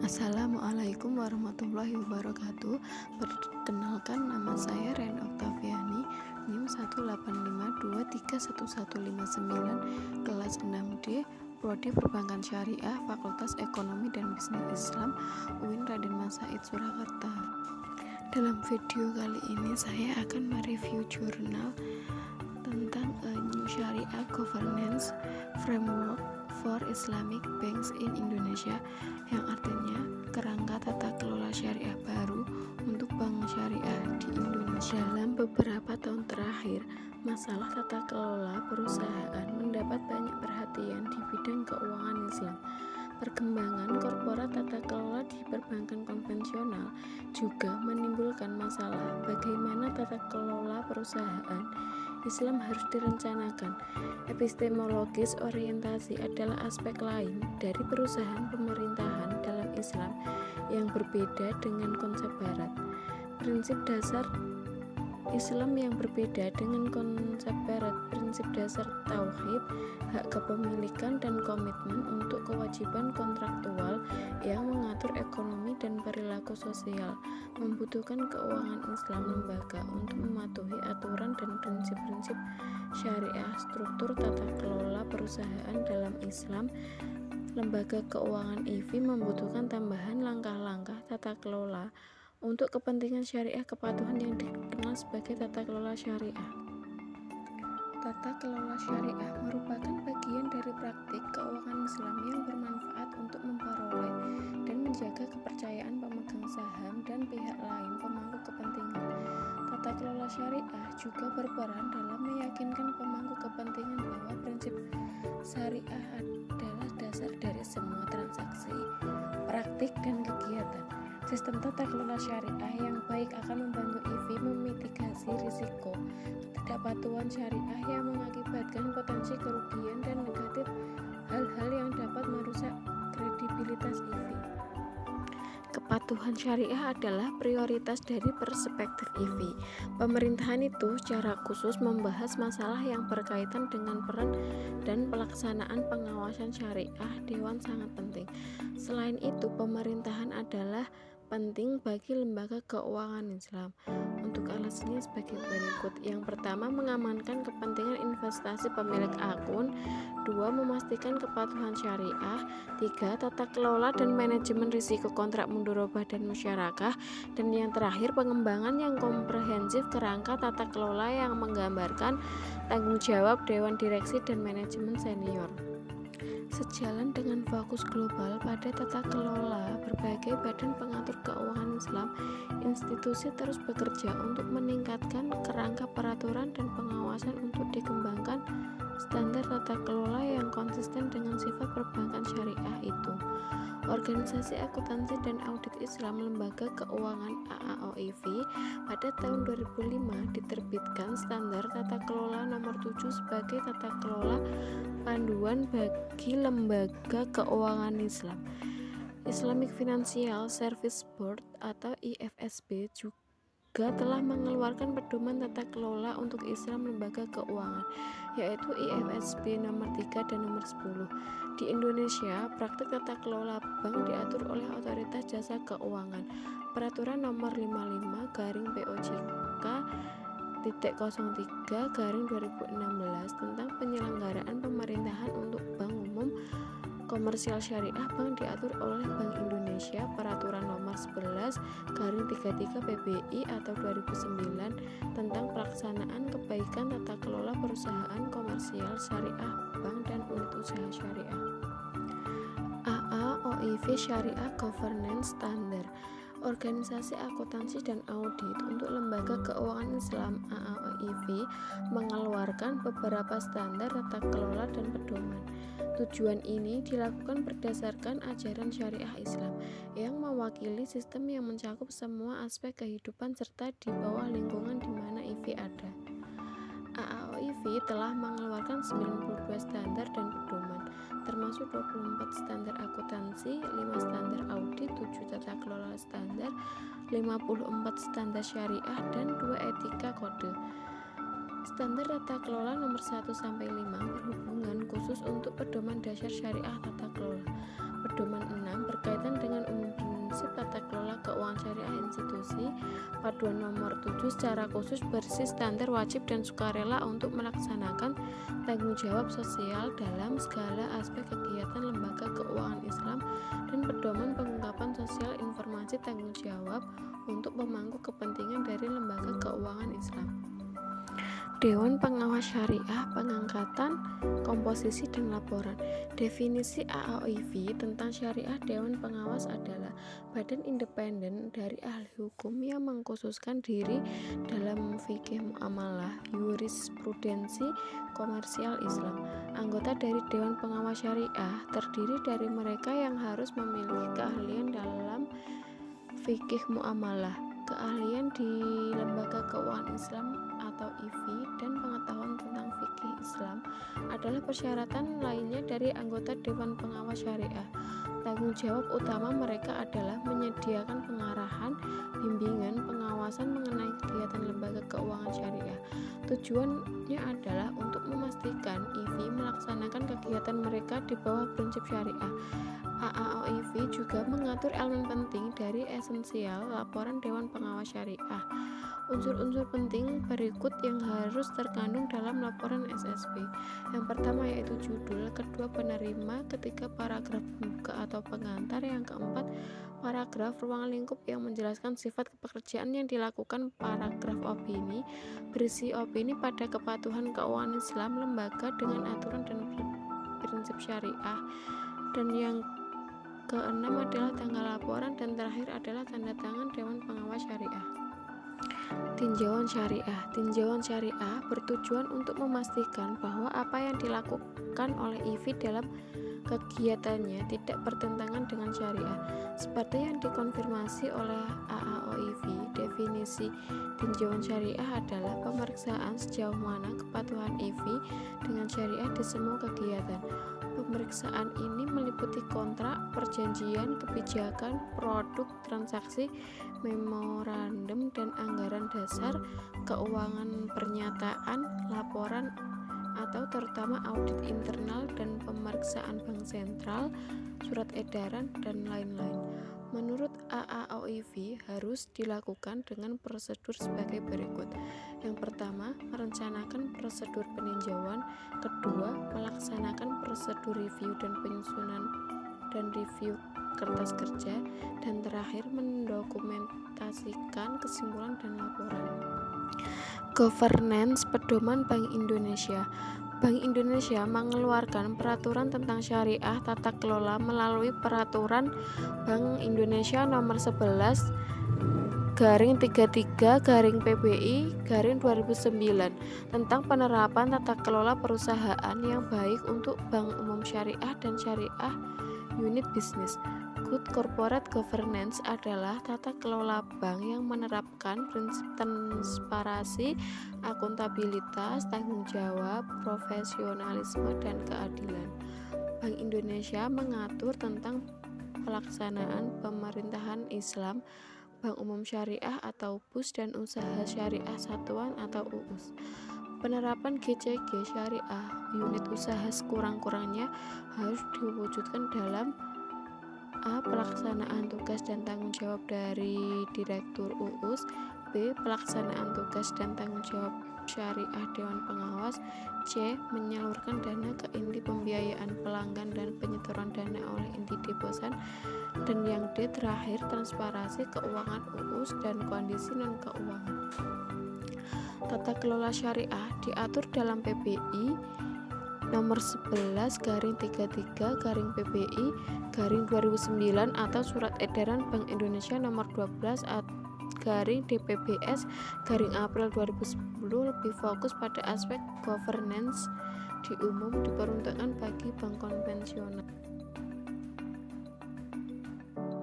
Assalamualaikum warahmatullahi wabarakatuh. Perkenalkan, nama saya Ren Oktaviani, NIM 185231159, kelas 6D, Prodi Perbankan Syariah, Fakultas Ekonomi dan Bisnis Islam, UIN Raden Mas Said Surakarta. Dalam video kali ini saya akan mereview jurnal tentang a new Sharia Governance Framework for Islamic Banks in Indonesia, yang artinya kerangka tata kelola syariah baru untuk bank syariah di Indonesia. Dalam beberapa tahun terakhir, masalah tata kelola perusahaan mendapat banyak perhatian di bidang keuangan Islam. Perkembangan korporat tata kelola di perbankan konvensional juga menimbulkan masalah bagaimana tata kelola perusahaan Islam harus direncanakan. Epistemologis orientasi adalah aspek lain dari perusahaan pemerintahan dalam Islam yang berbeda dengan konsep Barat. Prinsip dasar Islam yang berbeda dengan konsep Barat, prinsip dasar tauhid, hak kepemilikan dan komitmen untuk kewajiban kontraktual yang mengatur ekonomi dan perilaku sosial, membutuhkan keuangan Islam lembaga untuk mematuhi aturan dan prinsip-prinsip syariah. Struktur tata kelola perusahaan dalam Islam, lembaga keuangan IV membutuhkan tambahan langkah-langkah tata kelola untuk kepentingan syariah kepatuhan yang dikenal sebagai tata kelola syariah. Tata kelola syariah merupakan bagian dari praktik keuangan Islam yang bermanfaat untuk memperoleh dan menjaga kepercayaan pemegang saham dan pihak lain pemangku kepentingan. Tata kelola syariah juga berperan dalam meyakinkan pemangku kepentingan bahwa prinsip syariah adalah dasar dari semua transaksi, praktik, dan kegiatan. Sistem tata kelola syariah yang baik akan membantu IV memitigasi risiko ketidakpatuhan syariah yang mengakibatkan potensi kerugian dan negatif, hal-hal yang dapat merusak kredibilitas IV. Kepatuhan syariah adalah prioritas dari perspektif IV. Pemerintahan itu secara khusus membahas masalah yang berkaitan dengan peran dan pelaksanaan pengawasan syariah dewan sangat penting. Selain itu, pemerintahan adalah penting bagi lembaga keuangan Islam. Untuk alasannya sebagai berikut. Yang pertama, mengamankan kepentingan investasi pemilik akun. 2. Memastikan kepatuhan syariah. 3. Tata kelola dan manajemen risiko kontrak mudharabah dan musyarakah. Dan yang terakhir, pengembangan yang komprehensif kerangka tata kelola yang menggambarkan tanggung jawab dewan direksi dan manajemen senior. Sejalan dengan fokus global pada tata kelola berbagai badan pengatur keuangan Islam, institusi terus bekerja untuk meningkatkan kerangka peraturan dan pengawasan untuk dikembangkan standar tata kelola yang konsisten dengan sifat perbankan syariah itu. Organisasi Akuntansi dan Audit Islam Lembaga Keuangan AAOIV pada tahun 2005 diterbitkan standar tata kelola nomor 7 sebagai tata kelola panduan bagi lembaga keuangan Islam. Islamic Financial Service Board atau IFSB juga telah mengeluarkan pedoman tata kelola untuk Islam lembaga keuangan, yaitu IFSB nomor 3 dan nomor 10. Di Indonesia, praktik tata kelola bank diatur oleh Otoritas Jasa Keuangan. Peraturan nomor 55-POJK-03/2016 tentang penyelenggaraan pemerintahan untuk bank umum komersial syariah bank diatur oleh Bank Indonesia. Peraturan nomor 11-33/PBI atau 2009 tentang pelaksanaan kebaikan tata kelola perusahaan komersial syariah bank dan unit usaha syariah. AAOIV Syariah Governance Standard. Organisasi Akuntansi dan Audit untuk Lembaga Keuangan Islam AAOIV mengeluarkan beberapa standar tata kelola dan pedoman. Tujuan ini dilakukan berdasarkan ajaran syariah Islam yang mewakili sistem yang mencakup semua aspek kehidupan serta di bawah lingkungan di mana IV ada. AAOIV telah mengeluarkan 92 standar dan pedoman, termasuk 24 standar akuntansi, 5 standar audit, 7 tata kelola standar, 54 standar syariah, dan 2 etika kode. Standar tata kelola nomor 1-5 berhubungan khusus untuk pedoman dasar syariah tata kelola. Pedoman 6 berkaitan dengan umum Tata Kelola Keuangan Syariah Institusi Paduan Nomor 7 secara khusus berisi standar wajib dan sukarela untuk melaksanakan tanggung jawab sosial dalam segala aspek kegiatan lembaga keuangan Islam dan pedoman pengungkapan sosial informasi tanggung jawab untuk pemangku kepentingan dari lembaga keuangan Islam. Dewan Pengawas Syariah, pengangkatan, komposisi, dan laporan. Definisi AAOIV tentang syariah Dewan Pengawas adalah badan independen dari ahli hukum yang mengkhususkan diri dalam fikih muamalah, jurisprudensi komersial Islam. Anggota dari Dewan Pengawas Syariah terdiri dari mereka yang harus memiliki keahlian dalam fikih muamalah, keahlian di lembaga keuangan Islam atau IV, dan pengetahuan tentang fikih Islam adalah persyaratan lainnya dari anggota Dewan Pengawas Syariah. Tanggung jawab utama mereka adalah menyediakan pengarahan, bimbingan, pengawasan mengenai kegiatan lembaga keuangan syariah. Tujuannya adalah untuk memastikan IV melaksanakan kegiatan mereka di bawah prinsip syariah. AAOIV juga mengatur elemen penting dari esensial laporan Dewan Pengawas Syariah. Unsur-unsur penting berikut yang harus terkandung dalam laporan SSB. Yang pertama yaitu judul, kedua penerima, ketiga paragraf pembuka atau pengantar, yang keempat paragraf ruang lingkup yang menjelaskan sifat pekerjaan yang dilakukan, paragraf opini, berisi opini pada kepatuhan keuangan Islam lembaga dengan aturan dan prinsip syariah, dan yang keenam adalah tanggal laporan, dan terakhir adalah tanda tangan Dewan Pengawas Syariah. Tinjauan syariah. Tinjauan syariah bertujuan untuk memastikan bahwa apa yang dilakukan oleh IV dalam kegiatannya tidak bertentangan dengan syariah. Seperti yang dikonfirmasi oleh AAOIV, definisi tinjauan syariah adalah pemeriksaan sejauh mana kepatuhan IV dengan syariah di semua kegiatan. Pemeriksaan ini meliputi kontrak, perjanjian, kebijakan, produk, transaksi, memorandum, dan anggaran dasar, keuangan, pernyataan, laporan, atau terutama audit internal dan pemeriksaan bank sentral, surat edaran, dan lain-lain. Menurut AAOIV harus dilakukan dengan prosedur sebagai berikut. Yang pertama, merencanakan prosedur peninjauan. Kedua, melaksanakan prosedur review dan penyusunan dan review kertas kerja. Dan terakhir, mendokumentasikan kesimpulan dan laporan. Governance Pedoman Bank Indonesia. Bank Indonesia mengeluarkan peraturan tentang syariah tata kelola melalui Peraturan Bank Indonesia Nomor 11/33/PBI/2009 tentang penerapan tata kelola perusahaan yang baik untuk bank umum syariah dan syariah unit bisnis. Good corporate governance adalah tata kelola bank yang menerapkan prinsip transparansi, akuntabilitas, tanggung jawab, profesionalisme, dan keadilan. Bank Indonesia mengatur tentang pelaksanaan pemerintahan Islam, Bank Umum Syariah atau BUS, dan usaha syariah satuan atau UUS. Penerapan GCG syariah unit usaha sekurang-kurangnya harus diwujudkan dalam A. Pelaksanaan tugas dan tanggung jawab dari Direktur UUS. B. Pelaksanaan tugas dan tanggung jawab syariah Dewan Pengawas. C. Menyalurkan dana ke inti pembiayaan pelanggan dan penyetoran dana oleh inti deposan. Dan yang D terakhir, transparansi keuangan UUS dan kondisi non-keuangan. Tata kelola syariah diatur dalam PBI Nomor 11/33/PBI/2009 atau Surat Edaran Bank Indonesia Nomor 12/DPBS/April 2010 lebih fokus pada aspek governance di umum diperuntukkan bagi bank konvensional.